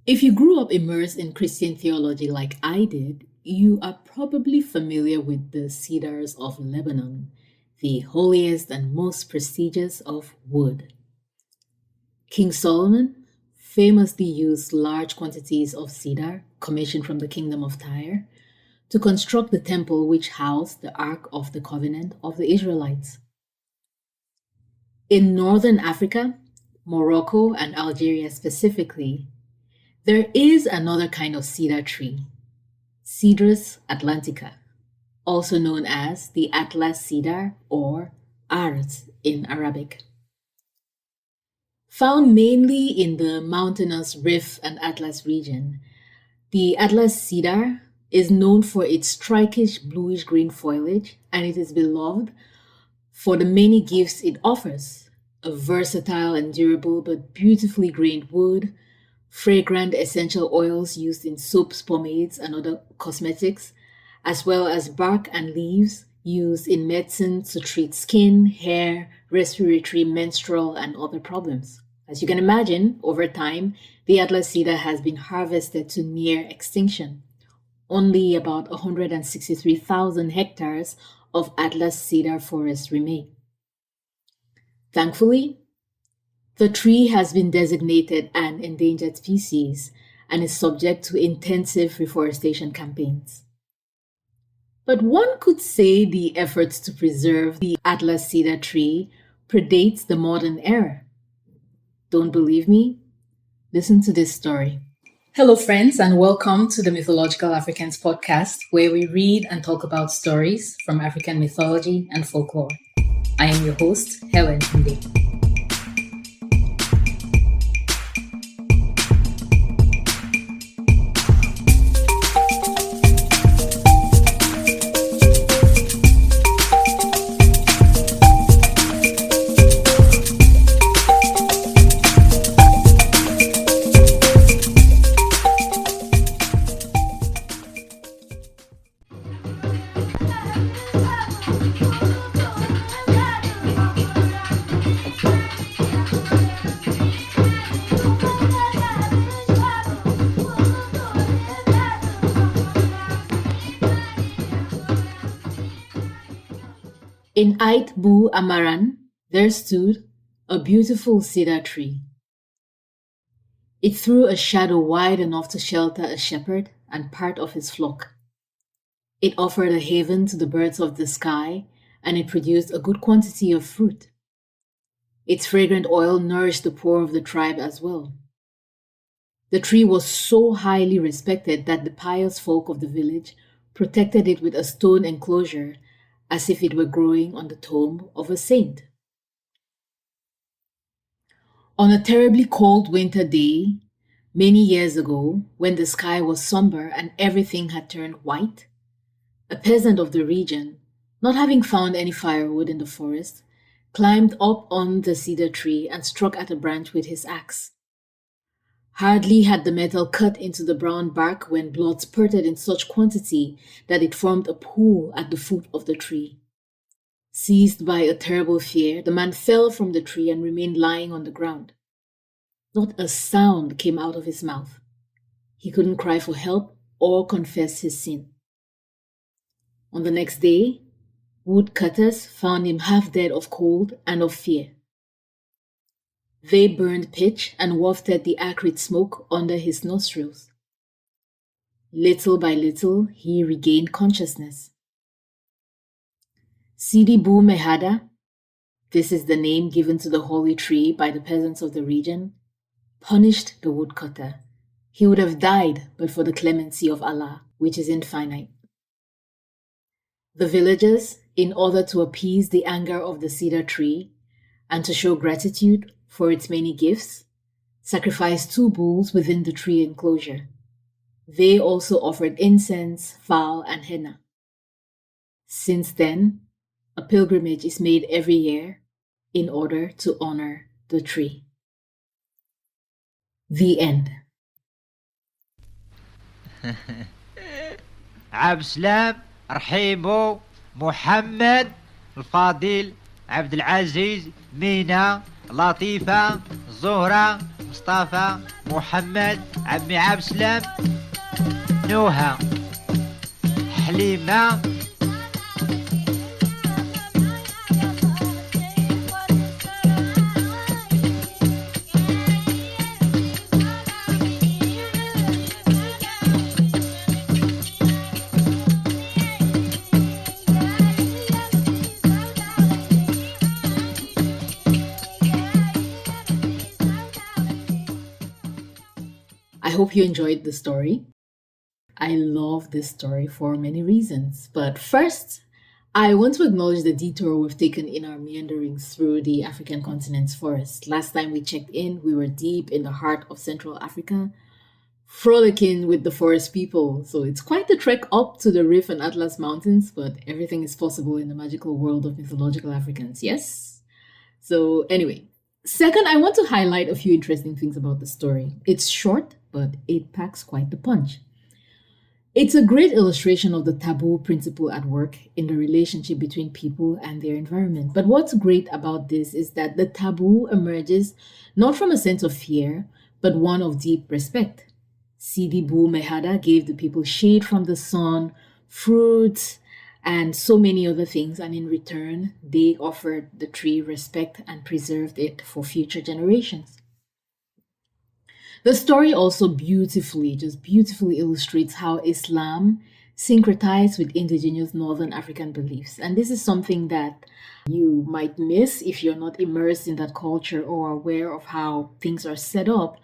If you grew up immersed in Christian theology like I did, you are probably familiar with the Cedars of Lebanon, the holiest and most prestigious of wood. King Solomon famously used large quantities of cedar commissioned from the kingdom of Tyre to construct the temple which housed the Ark of the Covenant of the Israelites. In northern Africa, Morocco and Algeria specifically, there is another kind of cedar tree, Cedrus atlantica, also known as the Atlas Cedar or Ars in Arabic. Found mainly in the mountainous Rif and Atlas region, the Atlas Cedar is known for its strikish bluish-green foliage, and it is beloved for the many gifts it offers: a versatile and durable but beautifully grained wood, fragrant essential oils used in soaps, pomades, and other cosmetics, as well as bark and leaves used in medicine to treat skin, hair, respiratory, menstrual, and other problems. As you can imagine, over time, the Atlas cedar has been harvested to near extinction. Only about 163,000 hectares of Atlas cedar forest remain. Thankfully, the tree has been designated an endangered species and is subject to intensive reforestation campaigns. But one could say the efforts to preserve the Atlas cedar tree predates the modern era. Don't believe me? Listen to this story. Hello, friends, and welcome to the Mythological Africans podcast, where we read and talk about stories from African mythology and folklore. I am your host, Helen Nde. In Ait Bou-Amaran, there stood a beautiful cedar tree. It threw a shadow wide enough to shelter a shepherd and part of his flock. It offered a haven to the birds of the sky, and it produced a good quantity of fruit. Its fragrant oil nourished the poor of the tribe as well. The tree was so highly respected that the pious folk of the village protected it with a stone enclosure as if it were growing on the tomb of a saint. On a terribly cold winter day, many years ago, when the sky was somber and everything had turned white, a peasant of the region, not having found any firewood in the forest, climbed up on the cedar tree and struck at a branch with his axe. Hardly had the metal cut into the brown bark when blood spurted in such quantity that it formed a pool at the foot of the tree. Seized by a terrible fear, the man fell from the tree and remained lying on the ground. Not a sound came out of his mouth. He couldn't cry for help or confess his sin. On the next day, woodcutters found him half dead of cold and of fear. They burned pitch and wafted the acrid smoke under his nostrils. Little by little, he regained consciousness. Sidi Bou-Mehada, this is the name given to the holy tree by the peasants of the region, punished the woodcutter. He would have died but for the clemency of Allah, which is infinite. The villagers, in order to appease the anger of the cedar tree and to show gratitude for its many gifts, sacrificed 2 bulls within the tree enclosure. They also offered incense, fowl, and henna. Since then, a pilgrimage is made every year in order to honor the tree. The end. عبد السلام رحيمو محمد الفاضل عبد العزيز مينا لطيفة زهرة مصطفى محمد عمي عبد السلام نوها حليمة I hope you enjoyed the story. I love this story for many reasons. But first, I want to acknowledge the detour we've taken in our meanderings through the African continent's forest. Last time we checked in, we were deep in the heart of Central Africa, frolicking with the forest people. So it's quite a trek up to the Rift and Atlas Mountains, but everything is possible in the magical world of mythological Africans, yes? So, anyway, second, I want to highlight a few interesting things about the story. It's short, but it packs quite the punch. It's a great illustration of the taboo principle at work in the relationship between people and their environment. But what's great about this is that the taboo emerges not from a sense of fear, but one of deep respect. Sidi Bou-Mehada gave the people shade from the sun, fruits, and so many other things, and in return, they offered the tree respect and preserved it for future generations. The story also just beautifully illustrates how Islam syncretized with indigenous Northern African beliefs. And this is something that you might miss if you're not immersed in that culture or aware of how things are set up.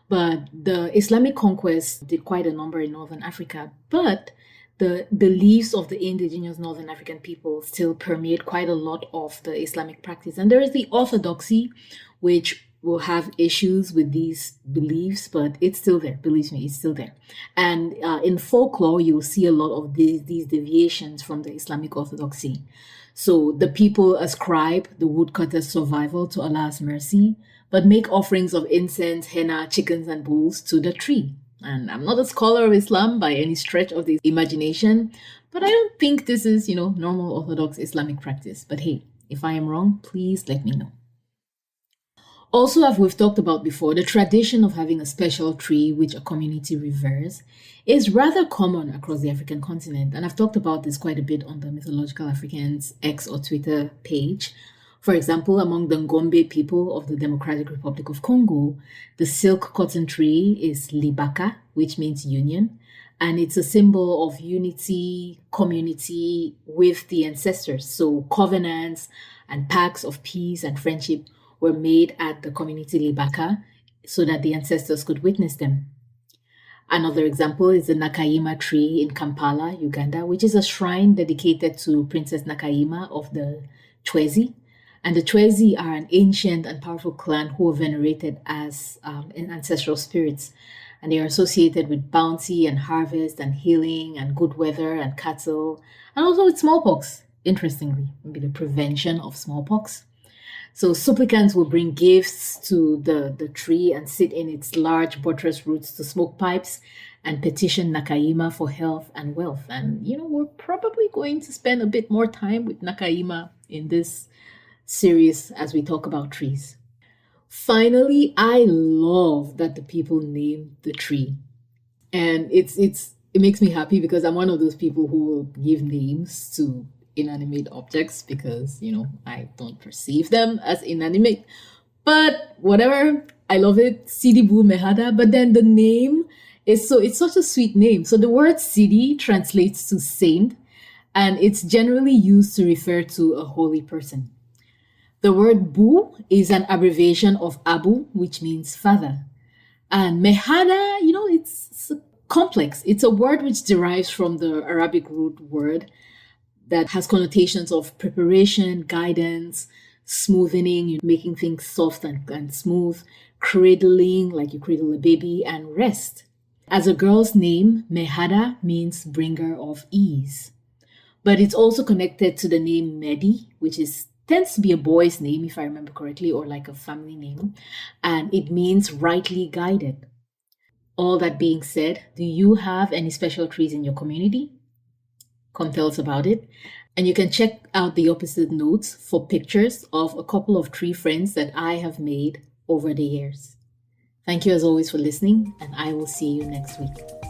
But the Islamic conquest did quite a number in Northern Africa, but the beliefs of the indigenous Northern African people still permeate quite a lot of the Islamic practice. And there is the orthodoxy, which will have issues with these beliefs, but it's still there. Believe me, it's still there. And in folklore, you'll see a lot of these deviations from the Islamic orthodoxy. So the people ascribe the woodcutter's survival to Allah's mercy, but make offerings of incense, henna, chickens, and bulls to the tree. And I'm not a scholar of Islam by any stretch of the imagination, but I don't think this is, normal Orthodox Islamic practice. But hey, if I am wrong, please let me know. Also, as we've talked about before, the tradition of having a special tree which a community reveres is rather common across the African continent. And I've talked about this quite a bit on the Mythological Africans X or Twitter page. For example, among the Ngombe people of the Democratic Republic of Congo, the silk cotton tree is libaka, which means union. And it's a symbol of unity, community with the ancestors. So covenants and pacts of peace and friendship were made at the community libaka so that the ancestors could witness them. Another example is the Nakaima tree in Kampala, Uganda, which is a shrine dedicated to Princess Nakaima of the Chwezi. And the Chwezi are an ancient and powerful clan who are venerated as ancestral spirits. And they are associated with bounty and harvest and healing and good weather and cattle, and also with smallpox, interestingly, maybe the prevention of smallpox. So supplicants will bring gifts to the tree and sit in its large buttress roots to smoke pipes and petition Nakaima for health and wealth. And, we're probably going to spend a bit more time with Nakaima in this series as we talk about trees. Finally, I love that the people named the tree. And it makes me happy because I'm one of those people who will give names to inanimate objects because, I don't perceive them as inanimate. But whatever, I love it. Sidi Bou-Mehada. But then the name it's such a sweet name. So the word Sidi translates to saint, and it's generally used to refer to a holy person. The word Bou is an abbreviation of Abu, which means father. And Mehada, it's complex. It's a word which derives from the Arabic root word that has connotations of preparation, guidance, smoothing, making things soft and smooth, cradling, like you cradle a baby, and rest. As a girl's name, Mehada means bringer of ease. But it's also connected to the name Mehdi, which tends to be a boy's name, if I remember correctly, or like a family name. And it means rightly guided. All that being said, do you have any special trees in your community? Come tell us about it. And you can check out the opposite notes for pictures of a couple of tree friends that I have made over the years. Thank you as always for listening, and I will see you next week.